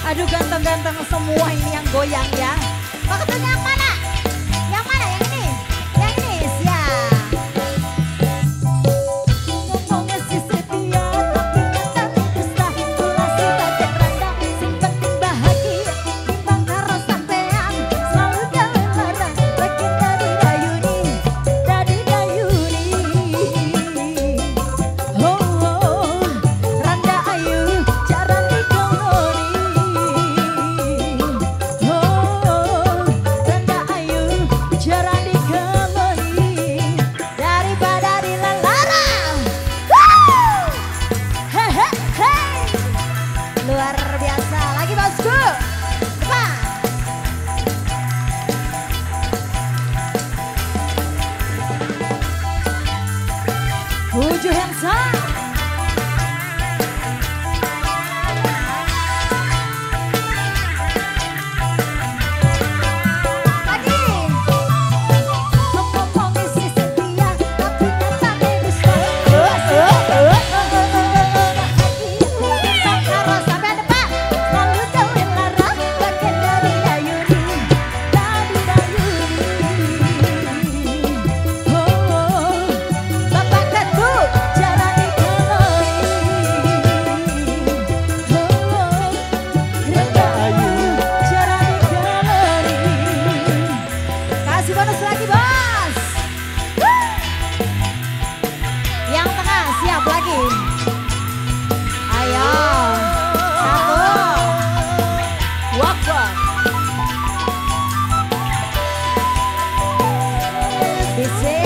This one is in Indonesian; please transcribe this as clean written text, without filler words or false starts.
Aduh ganteng-ganteng semua ini yang goyang ya. Maksudnya yang mana? Yang mana? Yang ini? Yang ini siap. Ngomongnya si setia tapi nyatanya dusta. Tulah si bagian rendah sing penting bahagia. Timbang karo sampean selalu jalan lara. Lagi dari dayuni, dari dayuni. Oh, oh, randa ayu jaran dikelori. Luar biasa, lagi bosku. Depan. Tujuh handsome. Bonus lagi bos. Yang tengah siap lagi. Ayo. Satu. Wakbar. Bisa.